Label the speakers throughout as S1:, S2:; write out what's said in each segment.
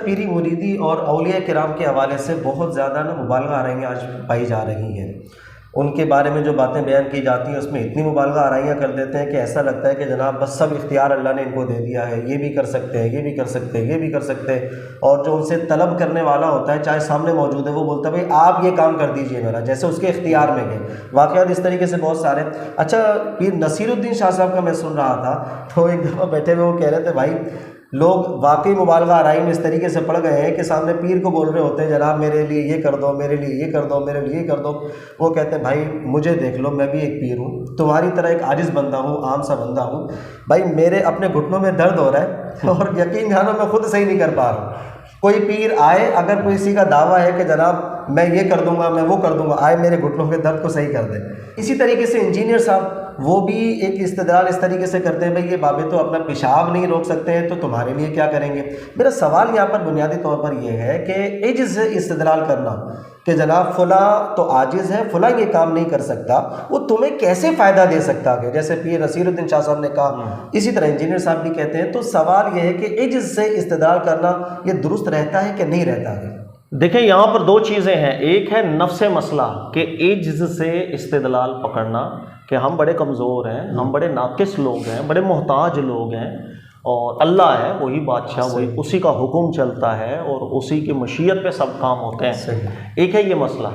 S1: پیری مریدی اور اولیاء کرام کے حوالے سے بہت زیادہ مبالغہ آرائیاں آج پائی جا رہی ہیں. ان کے بارے میں جو باتیں بیان کی جاتی ہیں اس میں اتنی مبالغہ آرائیاں کر دیتے ہیں کہ ایسا لگتا ہے کہ جناب بس سب اختیار اللہ نے ان کو دے دیا ہے، یہ بھی کر سکتے ہیں، یہ بھی کر سکتے ہیں، یہ بھی کر سکتے ہیں. اور جو ان سے طلب کرنے والا ہوتا ہے چاہے سامنے موجود ہے وہ بولتا ہے بھائی آپ یہ کام کر دیجئے میرا، جیسے اس کے اختیار میں ہے. واقعات اس طریقے سے بہت سارے. اچھا پیر نصیر الدین شاہ صاحب کا میں سن رہا تھا تو ایک دفعہ بیٹھے ہوئے وہ کہہ رہے تھے بھائی لوگ واقعی مبالغہ آرائی میں اس طریقے سے پڑ گئے ہیں کہ سامنے پیر کو بول رہے ہوتے ہیں جناب میرے لیے یہ کر دو، میرے لیے یہ کر دو، میرے لیے یہ کر دو. وہ کہتے ہیں بھائی مجھے دیکھ لو، میں بھی ایک پیر ہوں، تمہاری طرح ایک عاجز بندہ ہوں، عام سا بندہ ہوں. بھائی میرے اپنے گھٹنوں میں درد ہو رہا ہے اور یقین جانو میں خود صحیح نہیں کر پا رہا ہوں. کوئی پیر آئے اگر کوئی کسی کا دعویٰ ہے کہ جناب میں یہ کر دوں گا، میں وہ کر دوں گا، آئے میرے گھٹنوں کے درد کو صحیح کر دے. اسی طریقے سے انجینئر صاحب وہ بھی ایک استدلال اس طریقے سے کرتے ہیں بھائی یہ بابے تو اپنا پیشاب نہیں روک سکتے ہیں تو تمہارے لیے کیا کریں گے. میرا سوال یہاں پر بنیادی طور پر یہ ہے کہ عجز سے استدلال کرنا کہ جناب فلاں تو عاجز ہے، فلاں یہ کام نہیں کر سکتا، وہ تمہیں کیسے فائدہ دے سکتا ہے؟ جیسے پیر نصیر الدین شاہ صاحب نے کہا، اسی طرح انجینئر صاحب بھی کہتے ہیں. تو سوال یہ ہے کہ عجز سے استدلال کرنا یہ درست رہتا ہے کہ نہیں رہتا ہے؟
S2: دیکھیں یہاں پر دو چیزیں ہیں. ایک ہے نفس مسئلہ کہ عجز سے استدلال پکڑنا کہ ہم بڑے کمزور ہیں، ہم بڑے ناقص لوگ ہیں، بڑے محتاج لوگ ہیں، اور اللہ ہے وہی بادشاہ، وہی اسی کا حکم چلتا ہے اور اسی کی مشیت پہ سب کام ہوتے ہیں. ایک ہے یہ مسئلہ.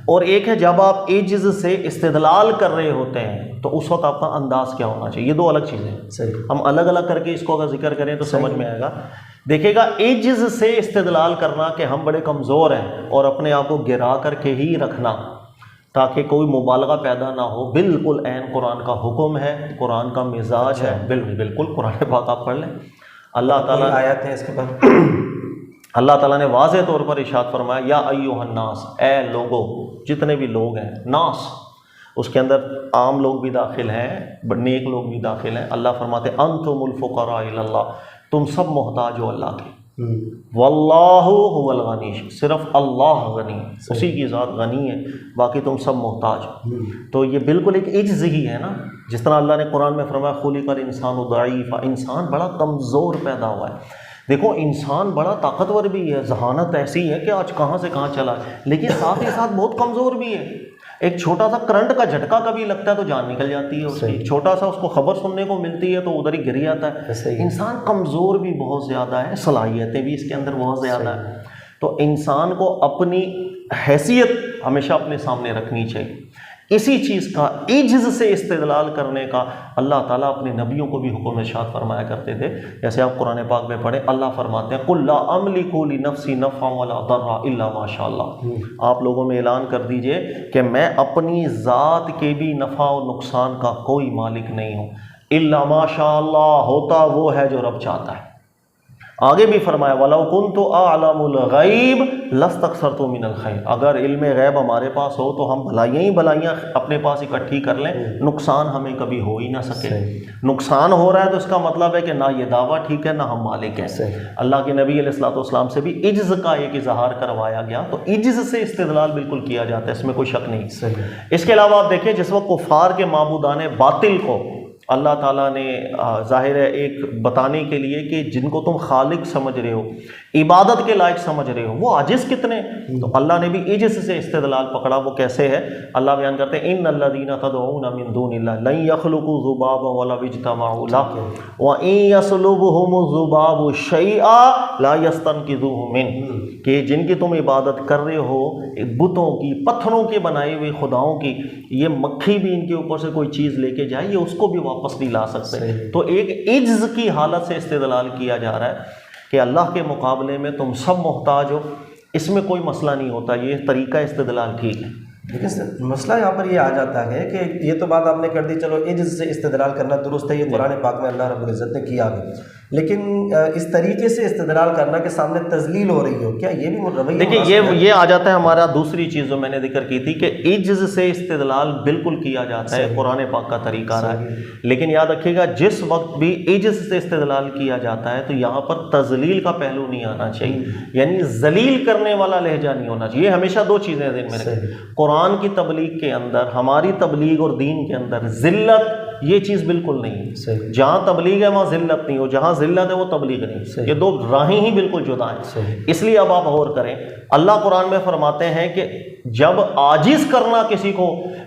S2: اور ایک ہے جب آپ عجز سے استدلال کر رہے ہوتے ہیں تو اس وقت آپ کا انداز کیا ہونا چاہیے. یہ دو الگ چیزیں ہیں. ہم الگ الگ کر کے اس کو اگر ذکر کریں تو سمجھ میں آئے گا. دیکھے گا عجز سے استدلال کرنا کہ ہم بڑے کمزور ہیں اور اپنے آپ کو گرا کر کے ہی رکھنا تاکہ کوئی مبالغہ پیدا نہ ہو، بالکل عین قرآن کا حکم ہے، قرآن کا مزاج ہے. بالکل قرآن پاک آپ پڑھ لیں. اللہ تعالیٰ
S1: آیات ہیں اس کے بعد
S2: اللہ تعالیٰ نے واضح طور پر ارشاد فرمایا یا ایھا الناس، اے لوگو، جتنے بھی لوگ ہیں. ناس اس کے اندر عام لوگ بھی داخل ہیں، نیک لوگ بھی داخل ہیں. اللہ فرماتے انتم الفقراء الی اللہ، تم سب محتاج ہو اللہ کے. واللہ هو الغنی، صرف اللہ غنی، اسی کی ذات غنی ہے، باقی تم سب محتاج. تو یہ بالکل ایک عجز ہی ہے نا. جس طرح اللہ نے قرآن میں فرمایا خلق الانسان ضعیفا، انسان بڑا کمزور پیدا ہوا ہے. دیکھو انسان بڑا طاقتور بھی ہے، ذہانت ایسی ہے کہ آج کہاں سے کہاں چلا ہے، لیکن ساتھ ہی ساتھ بہت کمزور بھی ہے. ایک چھوٹا سا کرنٹ کا جھٹکا کبھی لگتا ہے تو جان نکل جاتی ہے اس کی، چھوٹا سا اس کو خبر سننے کو ملتی ہے تو ادھر ہی گر جاتا ہے. انسان کمزور بھی بہت زیادہ ہے، صلاحیتیں بھی اس کے اندر بہت زیادہ ہیں. تو انسان کو اپنی حیثیت ہمیشہ اپنے سامنے رکھنی چاہیے. اسی چیز کا عجز سے استدلال کرنے کا اللہ تعالیٰ اپنے نبیوں کو بھی حکم ارشاد فرمایا کرتے تھے. جیسے آپ قرآن پاک میں پڑھیں، اللہ فرماتے ہیں قل لا املک لنفسی نفعا ولا ضرا الا ما شاء اللہ. آپ لوگوں میں اعلان کر دیجئے کہ میں اپنی ذات کے بھی نفع و نقصان کا کوئی مالک نہیں ہوں، الا ما شاء اللہ، ہوتا وہ ہے جو رب چاہتا ہے. آگے بھی فرمایا وَلَوْ كُنْتُ أَعْلَمُ الْغَيْبَ لَاسْتَكْثَرْتُ مِنَ الْخَيْرِ، اگر علم غیب ہمارے پاس ہو تو ہم بھلائیاں ہی بھلائیاں اپنے پاس اکٹھی کر لیں، نقصان ہمیں کبھی ہو ہی نہ سکے. نقصان ہو رہا ہے تو اس کا مطلب ہے کہ نہ یہ دعویٰ ٹھیک ہے نہ ہم مالک ہیں. اللہ کے نبی علیہ الصلوۃ والسلام سے بھی عجز کا ایک اظہار کروایا گیا. تو عجز سے استدلال بالکل کیا جاتا ہے، اس میں کوئی شک نہیں. اس کے علاوہ آپ دیکھیں جس وقت کفار کے معبودان باطل کو اللہ تعالیٰ نے ظاہر ہے ایک بتانے کے لیے کہ جن کو تم خالق سمجھ رہے ہو، عبادت کے لائق سمجھ رہے ہو، وہ عاجز کتنے، تو اللہ نے بھی عجز سے استدلال پکڑا. وہ کیسے ہے؟ اللہ بیان کرتے ہیں ان الذین تدعون من دون اللہ لن یخلقوا ذبابا ولو اجتمعوا لہ وان یسلبهم الذباب شیئا لا یستنقذوہ منہ، کہ جن کی تم عبادت کر رہے ہو بتوں کی، پتھروں کے بنائے ہوئے خداؤں کی، یہ مکھی بھی ان کے اوپر سے کوئی چیز لے کے جائے یہ اس کو بھی واپس نہیں لا سکتے. تو ایک عجز کی حالت سے استدلال کیا جا رہا ہے کہ اللہ کے مقابلے میں تم سب محتاج ہو. اس میں کوئی مسئلہ نہیں ہوتا، یہ طریقہ استدلال ٹھیک ہے.
S1: لیکن مسئلہ یہاں پر یہ آ جاتا ہے کہ یہ تو بات آپ نے کر دی، چلو عجز سے استدلال کرنا درست ہے، یہ قرآن پاک میں اللہ رب العزت نے کیا ہے، لیکن اس طریقے سے استدلال کرنا کہ سامنے تذلیل ہو رہی ہو، کیا یہ بھی رویہ؟
S2: دیکھیں یہ آ جاتا ہے ہمارا دوسری چیز جو میں نے ذکر کی تھی کہ عجز سے استدلال بالکل کیا جاتا ہے، قرآن پاک کا طریقہ رہا ہے. لیکن یاد رکھیے گا جس وقت بھی عجز سے استدلال کیا جاتا ہے تو یہاں پر تذلیل کا پہلو نہیں آنا چاہیے، یعنی ذلیل کرنے والا لہجہ نہیں ہونا چاہیے. ہمیشہ دو چیزیں ذہن میں رکھیں، قرآن کی تبلیغ کے اندر، ہماری تبلیغ اور دین کے اندر ذلت یہ چیز بالکل نہیں ہے. جہاں تبلیغ ہے وہاں ذلت نہیں ہو، جہاں ذلت ہے وہ تبلیغ نہیں، یہ دو راہیں ہی بالکل جدا ہیں۔
S1: صحیح۔
S2: اس لیے اب آپ غور کریں، اللہ قرآن میں فرماتے ہیں کہ جب عاجز کرنا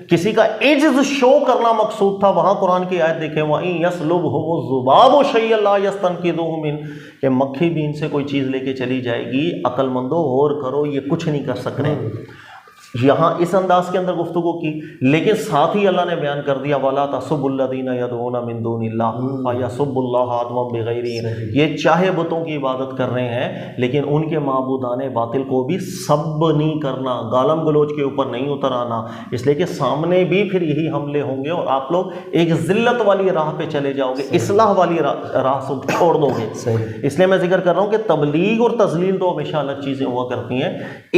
S2: کسی کا عجز شو کرنا مقصود تھا، وہاں قرآن کی آیت دیکھیں وَإِن يَسْلُبْهُمُ الذُّبَابُ شَيْئًا لَا يَسْتَنْقِذُهُ مِنْهُ، کہ مکھی بھی ان سے کوئی چیز لے کے چلی جائے گی، عقل مندو غور کرو، یہ کچھ نہیں کر سکتے۔ یہاں اس انداز کے اندر گفتگو کی، لیکن ساتھ ہی اللہ نے بیان کر دیا وَلَا تَسُبُّوا الَّذِينَ يَدْعُونَ مِن دُونِ اللَّهِ فَيَسُبُّوا اللَّهَ عَدْوًا بِغَيْرِ علم، یہ چاہے بتوں کی عبادت کر رہے ہیں لیکن ان کے معبودان باطل کو بھی سب نہیں کرنا، گالم گلوچ کے اوپر نہیں اتر آنا، اس لیے کہ سامنے بھی پھر یہی حملے ہوں گے اور آپ لوگ ایک ذلت والی راہ پہ چلے جاؤ گے، اصلاح والی راہ سے چھوڑ دو گے۔ اس لیے میں ذکر کر رہا ہوں کہ تبلیغ اور تذلیل دو ہمیشہ الگ چیزیں ہوا کرتی ہیں۔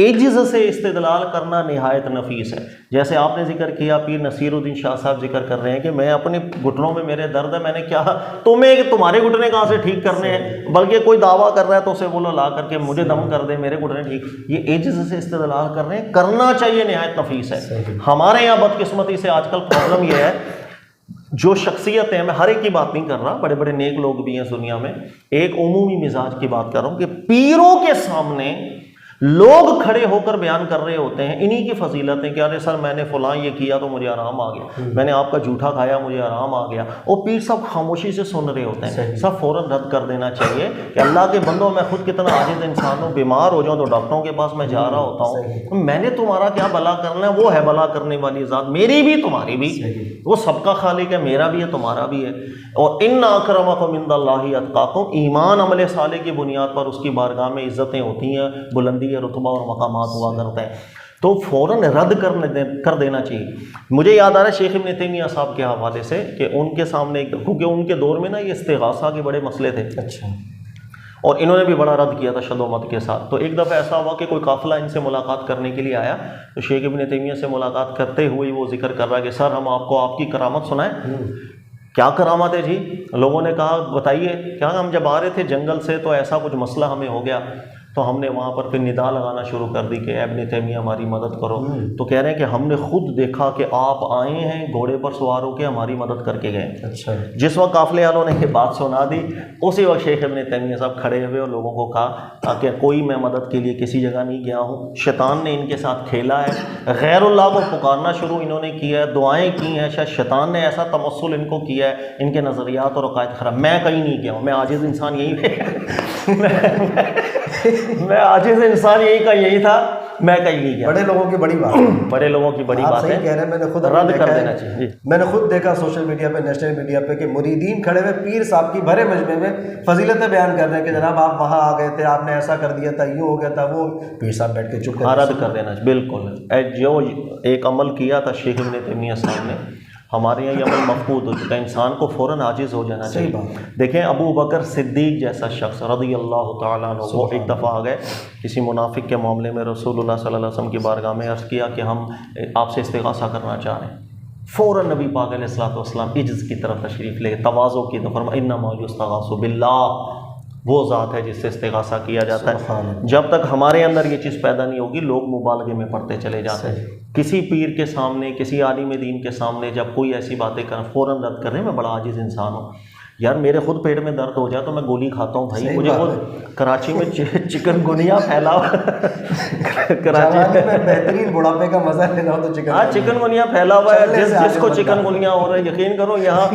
S2: عجز سے استدلال کرنا نہایت نفیس ہے، جیسے آپ نے ذکر کیا، پیر نصیر الدین شاہ صاحب ذکر کر رہے ہیں کہ میں اپنے گھٹنوں میں میرے درد ہے، میں نے کیا تمہارے گھٹنے کہاں سے ٹھیک کرنے ہیں، بلکہ کوئی دعویٰ کر رہا ہے تو اسے بولو لا کر کے مجھے دم کر دے، میرے گھٹنے ٹھیک، یہ عجز سے استدلال کر رہے ہیں، کرنا چاہیے، نہایت نفیس ہے۔ ہمارے یہاں بدقسمتی سے آج کل پرابلم یہ ہے، جو شخصیتیں، میں ہر ایک کی بات نہیں کر رہا، بڑے بڑے نیک لوگ بھی ہیں اس دنیا میں، ایک عمومی مزاج کی بات کر رہا ہوں کہ پیروں کے سامنے لوگ کھڑے ہو کر بیان کر رہے ہوتے ہیں انہی کی فضیلتیں کہ ارے سر میں نے فلاں یہ کیا تو مجھے آرام آ گیا، میں نے آپ کا جھوٹا کھایا مجھے آرام آ گیا، اور پیر صاحب خاموشی سے سن رہے ہوتے ہیں۔ سب فوراً رد کر دینا چاہیے کہ اللہ کے بندوں، میں خود کتنا عاجز انسان ہوں، بیمار ہو جاؤں تو ڈاکٹروں کے پاس میں جا رہا ہوتا ہوں، میں نے تمہارا کیا بلا کرنا ہے، وہ ہے بلا کرنے والی ذات، میری بھی تمہاری بھی، وہ سب کا خالق ہے، میرا بھی ہے تمہارا بھی ہے۔ اور ان اکرمکم عند اللہ اتقاکم، ایمان عمل صالح کی بنیاد پر اس کی بارگاہ میں عزتیں ہوتی ہیں، بلندی رتبہ اور مقامات ہوا کرتے ہیں، تو فوراً رد کر دینا چاہیے۔ مجھے یاد آ رہا ہے شیخ ابن تیمیہ صاحب کے حوالے سے کہ ان کے سامنے، کیونکہ ان کے دور میں نا یہ استغاثہ کے بڑے مسئلے تھے،
S1: اچھا،
S2: اور انہوں نے بھی بڑا رد کیا تھا شد و مت کے ساتھ۔ تو ایک دفعہ ایسا ہوا کہ کوئی قافلہ ان سے ملاقات کرنے کے لیے آیا، تو شیخ ابن تیمیہ سے ملاقات کرتے ہوئے وہ ذکر کر رہا ہے کہ سر ہم آپ کو آپ کی کرامت سنائیں۔ کیا کرامت ہے جی؟ لوگوں نے کہا بتائیے کیا؟ ہم جب آ رہے تھے جنگل سے تو ایسا کچھ مسئلہ ہمیں ہو گیا، تو ہم نے وہاں پر پھر ندا لگانا شروع کر دی کہ ابن تیمیہ ہماری مدد کرو۔ تو کہہ رہے ہیں کہ ہم نے خود دیکھا کہ آپ آئے ہیں گھوڑے پر سوار ہو کے ہماری مدد کر کے گئے۔
S1: اچھا،
S2: جس وقت قافلے والوں نے یہ بات سنا دی، اسی وقت شیخ ابن تیمیہ صاحب کھڑے ہوئے اور لوگوں کو کہا کہ کوئی میں مدد کے لیے کسی جگہ نہیں گیا ہوں، شیطان نے ان کے ساتھ کھیلا ہے، غیر اللہ کو پکارنا شروع انہوں نے کیا ہے، دعائیں کی ہیں، شاید شیطان نے ایسا تمثل ان کو کیا ہے، ان کے نظریات اور عقائد خراب، میں کہیں نہیں گیا ہوں، میں عاجز انسان یہی میں عاجز انسان یہی تھا، میں کہیں نہیں گیا۔
S1: بڑے لوگوں کی بڑی بات ہے،
S2: بڑے لوگوں کی بڑی بات ہے،
S1: کہہ رہے ہیں، میں نے خود
S2: رد کر دینا چاہیے۔
S1: میں نے خود دیکھا سوشل میڈیا پہ، نیشنل میڈیا پہ، کہ مریدین کھڑے ہوئے پیر صاحب کی بھرے مجمع میں فضیلتیں بیان کر رہے ہیں کہ جناب آپ وہاں آ گئے تھے، آپ نے ایسا کر دیا تھا، یوں ہو گیا تھا، وہ پیر صاحب بیٹھ کے چپ کر
S2: رد کر دینا چاہیے۔ بالکل، جو ایک عمل کیا تھا شیخ ابن تیمیہ صاحب نے، ہمارے یہاں یہ عمل مفقود ہو چکا ہے، انسان کو فوراً عاجز ہو جانا چاہیے۔ دیکھیں ابو بکر صدیق جیسا شخص رضی اللہ تعالیٰ عنہ، وہ ایک دفعہ آ گئے کسی منافق کے معاملے میں رسول اللہ صلی اللہ علیہ وسلم کی بارگاہ میں، عرض کیا کہ ہم آپ سے استغاثہ کرنا چاہ رہے ہیں۔ فوراً نبی پاک علیہ الصلوۃ والسلام عجز کی طرف تشریف لے، تواضع کی، فرمایا انما یستغاث باللہ، وہ ذات ہے جس سے استغاثہ کیا جاتا ہے۔ جب تک ہمارے اندر یہ چیز پیدا نہیں ہوگی، لوگ مبالغے میں پڑتے چلے جاتے ہیں۔ کسی پیر کے سامنے، کسی عالم دین کے سامنے جب کوئی ایسی باتیں کریں، فوراً رد کریں میں بڑا عاجز انسان ہوں، یار میرے خود پیٹ میں درد ہو جائے تو میں گولی کھاتا ہوں بھائی، مجھے وہ کراچی میں چکن گنیا پھیلا ہوا، کراچی میں
S1: بہترین بڑھاپے کا مزہ لینا ہو تو چکن،
S2: ہاں چکن گنیا پھیلا ہوا ہے، جس کو چکن گنیا ہو رہا ہے، یقین کرو یہاں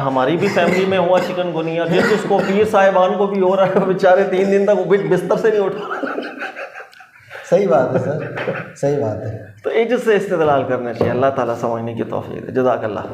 S2: ہماری بھی فیملی میں ہوا چکن گنیا، جس کو پیر صاحبان کو بھی ہو رہا ہے، بیچارے 3 دن تک وہ بستر سے نہیں اٹھا۔
S1: صحیح بات ہے سر، صحیح بات ہے۔
S2: تو عجز سے استدلال کرنا چاہیے، اللہ تعالیٰ سمجھنے کی توفیق دے۔ جزاک اللہ۔